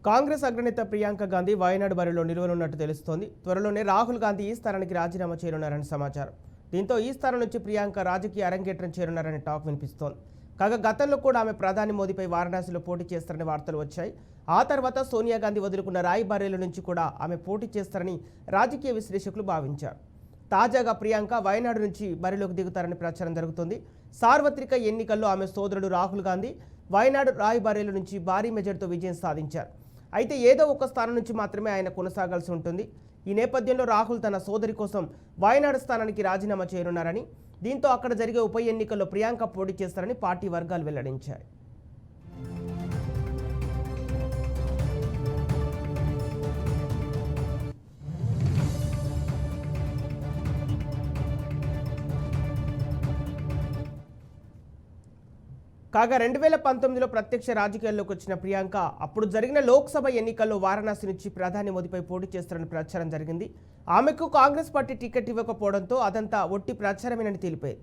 కాంగ్రెస్ అగ్రనేత ప్రియాంక గాంధీ వయనాడు బరిలో నిలువనున్నట్టు తెలుస్తోంది. త్వరలోనే రాహుల్ గాంధీ ఈ స్థానానికి రాజీనామా చేయనున్నారని సమాచారం. దీంతో ఈ స్థానం నుంచి ప్రియాంక రాజకీయ అరంగేట్రం చేరున్నారని టాక్ వినిపిస్తోంది. కాగా గతంలో కూడా ఆమె ప్రధాని మోదీపై వారణాసిలో పోటీ చేస్తారని వార్తలు వచ్చాయి. ఆ తర్వాత సోనియా గాంధీ వదులుకున్న రాయ్బరేలీ నుంచి కూడా ఆమె పోటీ చేస్తారని రాజకీయ విశ్లేషకులు భావించారు. తాజాగా ప్రియాంక వయనాడు నుంచి బరిలోకి దిగుతారని ప్రచారం జరుగుతోంది. సార్వత్రిక ఎన్నికల్లో ఆమె సోదరుడు రాహుల్ గాంధీ వయనాడు రాయ్బరేలీ నుంచి భారీ మెజార్టీతో విజయం సాధించారు. అయితే ఏదో ఒక స్థానం నుంచి మాత్రమే ఆయన కొనసాగాల్సి ఉంటుంది. ఈ నేపథ్యంలో రాహుల్ తన సోదరి కోసం వయనాడు స్థానానికి రాజీనామా చేయనున్నారని, దీంతో అక్కడ జరిగే ఉప ఎన్నికల్లో ప్రియాంక పోటీ చేస్తారని పార్టీ వర్గాలు వెల్లడించాయి. కాగా 2019లో ప్రత్యక్ష రాజకీయాల్లోకి వచ్చిన ప్రియాంక అప్పుడు జరిగిన లోక్సభ ఎన్నికల్లో వారణాసి నుంచి ప్రధాని మోదీపై పోటీ చేస్తారని ప్రచారం జరిగింది. ఆమెకు కాంగ్రెస్ పార్టీ టికెట్ ఇవ్వకపోవడంతో అదంతా ఒట్టి ప్రచారమేనని తెలిపాయి.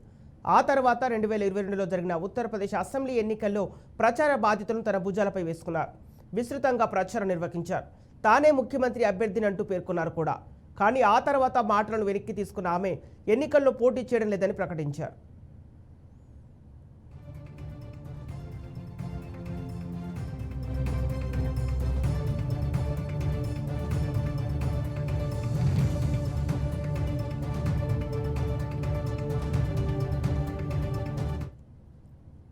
ఆ తర్వాత 2022లో జరిగిన ఉత్తరప్రదేశ్ అసెంబ్లీ ఎన్నికల్లో ప్రచార బాధ్యతలను తన భుజాలపై వేసుకున్నారు. విస్తృతంగా ప్రచారం నిర్వహించారు. తానే ముఖ్యమంత్రి అభ్యర్థినంటూ పేర్కొన్నారు కూడా. కానీ ఆ తర్వాత మాటలను వెనక్కి తీసుకున్న ఆమె ఎన్నికల్లో పోటీ చేయడం లేదని ప్రకటించారు.